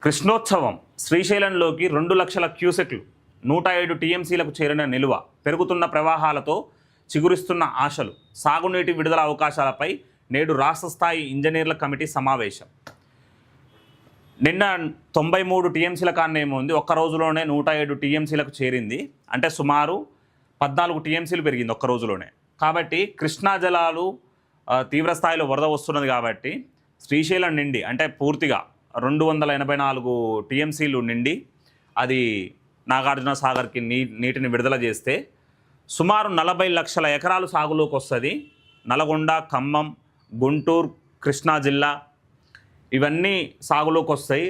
కృష్ణోత్సవం శ్రీశైలంలోకి 2,00,000 క్యూసెక్లు 107 టీఎంసీలకు చేరిన నిలువ పెరుగుతున్న ప్రవాహాలతో చిగురిస్తున్న ఆశలు సాగునీటి విడుదల అవకాశాలపై నేడు రాష్ట్ర స్థాయి ఇంజనీర్ల కమిటీ సమావేశం. నిన్న 93 టీఎంసీల కాన్నేమో ఉంది, ఒక్క రోజులోనే 107 టీఎంసీలకు చేరింది. అంటే సుమారు 14 టీఎంసీలు పెరిగింది ఒక్క రోజులోనే. కాబట్టి కృష్ణా జలాలు తీవ్రస్థాయిలో వరద వస్తున్నది కాబట్టి శ్రీశైలం నిండి అంటే పూర్తిగా 284 టీఎంసీలు నిండి అది నాగార్జున సాగర్కి నీటిని విడుదల చేస్తే సుమారు 40 లక్షల ఎకరాలు సాగులోకి వస్తుంది. నల్గొండ, ఖమ్మం, గుంటూరు, కృష్ణా జిల్లా ఇవన్నీ సాగులోకి వస్తాయి.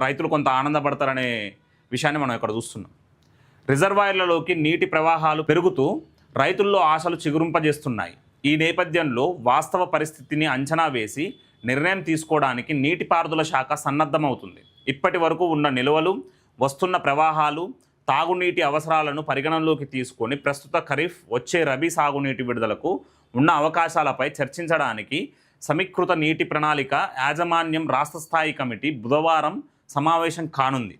రైతులు కొంత ఆనందపడతారనే విషయాన్ని మనం ఇక్కడ చూస్తున్నాం. రిజర్వాయర్లలోకి నీటి ప్రవాహాలు పెరుగుతూ రైతుల్లో ఆశలు చిగురింపజేస్తున్నాయి. ఈ నేపథ్యంలో వాస్తవ పరిస్థితిని అంచనా వేసి నిర్ణయం తీసుకోవడానికి నీటిపారుదల శాఖ సన్నద్ధమవుతుంది. ఇప్పటి వరకు ఉన్న నిల్వలు, వస్తున్న ప్రవాహాలు, తాగునీటి అవసరాలను పరిగణనలోకి తీసుకొని ప్రస్తుత ఖరీఫ్, వచ్చే రబీ సాగునీటి విడుదలకు ఉన్న అవకాశాలపై చర్చించడానికి సమీకృత నీటి ప్రణాళిక యాజమాన్యం రాష్ట్ర స్థాయి కమిటీ బుధవారం సమావేశం కానుంది.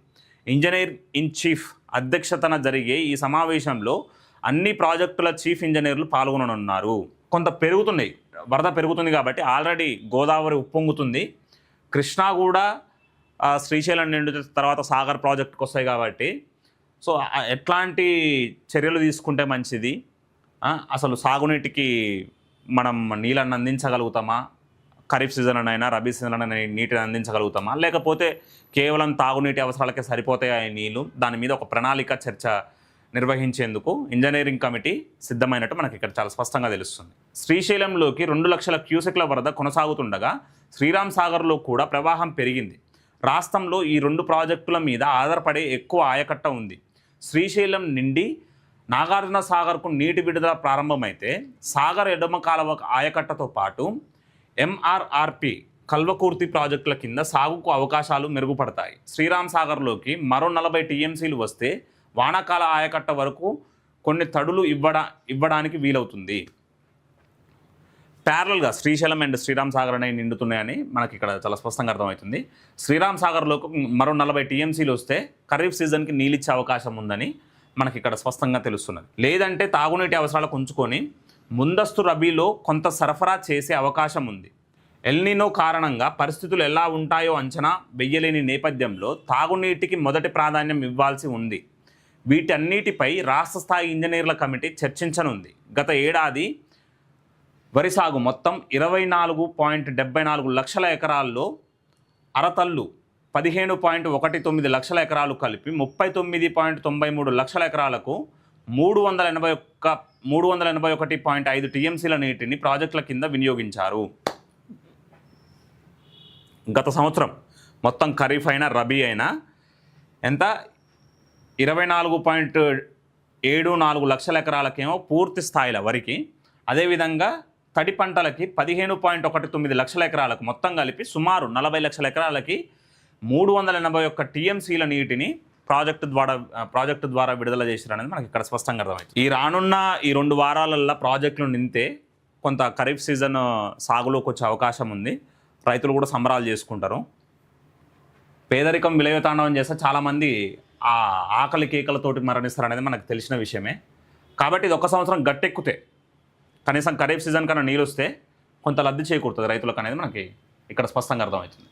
ఇంజనీర్ ఇన్ చీఫ్ అధ్యక్షతన జరిగే ఈ సమావేశంలో అన్ని ప్రాజెక్టుల చీఫ్ ఇంజనీర్లు పాల్గొననున్నారు. కొంత పెరుగుతున్నాయి, వరద పెరుగుతుంది కాబట్టి ఆల్రెడీ గోదావరి ఉప్పొంగుతుంది. కృష్ణా కూడా శ్రీశైలం నిండిన తర్వాత సాగర్ ప్రాజెక్టుకి వస్తాయి కాబట్టి సో ఎట్లాంటి చర్యలు తీసుకుంటే మంచిది, అసలు సాగునీటికి మనం నీళ్ళని అందించగలుగుతామా, ఖరీఫ్ సీజన్ అయినా రబీ సీజన్ అయినా నీటిని అందించగలుగుతామా, లేకపోతే కేవలం తాగునీటి అవసరాలకే సరిపోతాయి నీళ్ళు, దాని మీద ఒక ప్రణాళిక చర్చ నిర్వహించేందుకు ఇంజనీరింగ్ కమిటీ సిద్ధమైనట్టు మనకి ఇక్కడ చాలా స్పష్టంగా తెలుస్తుంది. శ్రీశైలంలోకి 2,00,000 క్యూసెక్ల వరద కొనసాగుతుండగా శ్రీరామ్ సాగర్లో కూడా ప్రవాహం పెరిగింది. రాష్ట్రంలో ఈ 2 ప్రాజెక్టుల మీద ఆధారపడే ఎక్కువ ఆయకట్ట ఉంది. శ్రీశైలం నుండి నాగార్జున సాగర్కు నీటి విడుదల ప్రారంభమైతే సాగర్ ఎడమ కాలువ ఆయకట్టతో పాటు ఎంఆర్ఆర్పి కల్వకుర్తి ప్రాజెక్టుల కింద సాగుకు అవకాశాలు మెరుగుపడతాయి. శ్రీరామ్ సాగర్లోకి మరో 40 టీఎంసీలు వస్తే వానాకాల ఆయకట్ట వరకు కొన్ని తడులు ఇవ్వడానికి వీలవుతుంది. ప్యారల్గా శ్రీశైలం అండ్ శ్రీరామ్ సాగర్ అనేవి నిండుతున్నాయని మనకి ఇక్కడ చాలా స్పష్టంగా అర్థమవుతుంది. శ్రీరామ్ సాగర్లోకి మరో 40 టీఎంసీలు వస్తే ఖరీఫ్ సీజన్కి నీళ్ళిచ్చే అవకాశం ఉందని మనకి ఇక్కడ స్పష్టంగా తెలుస్తున్నది. లేదంటే తాగునీటి అవసరాలకు ఉంచుకొని ముందస్తు రబీలో కొంత సరఫరా చేసే అవకాశం ఉంది. ఎల్నినో కారణంగా పరిస్థితులు ఎలా ఉంటాయో అంచనా వెయ్యలేని నేపథ్యంలో తాగునీటికి మొదటి ప్రాధాన్యం ఇవ్వాల్సి ఉంది. వీటన్నిటిపై రాష్ట్ర స్థాయి ఇంజనీర్ల కమిటీ చర్చించనుంది. గత ఏడాది వరి సాగు మొత్తం 24.74 లక్షల ఎకరాల్లో అరతళ్ళు 15.19 లక్షల ఎకరాలు కలిపి 39.93 లక్షల ఎకరాలకు 381.5 టీఎంసీల నీటిని ప్రాజెక్టుల కింద వినియోగించారు. గత సంవత్సరం మొత్తం ఖరీఫ్ అయినా రబీ అయినా ఎంత 24.74 లక్షల ఎకరాలకేమో పూర్తి స్థాయిలో వరికి, అదేవిధంగా తడి పంటలకి 15.19 లక్షల ఎకరాలకు మొత్తం కలిపి సుమారు 40 లక్షల ఎకరాలకి 381 టీఎంసీల నీటిని ప్రాజెక్టు ద్వారా విడుదల చేశారనేది మనకి ఇక్కడ స్పష్టంగా అర్థమైంది. ఈ రానున్న ఈ 2 వారాలల్లో ప్రాజెక్టులు నింతే కొంత ఖరీఫ్ సీజన్ సాగులోకి వచ్చే అవకాశం ఉంది. రైతులు కూడా సంబరాలు చేసుకుంటారు. పేదరికం విలయతాండవం చేస్తే చాలామంది ఆ ఆకలి కేకలతోటి మరణిస్తారనేది మనకు తెలిసిన విషయమే. కాబట్టి ఇది 1 సంవత్సరం గట్టెక్కితే కనీసం ఖరీఫ్ సీజన్ కన్నా నీళ్ళు వస్తే కొంత లబ్ధి చేకూరుతుంది రైతులకు అనేది మనకి ఇక్కడ స్పష్టంగా అర్థమవుతుంది.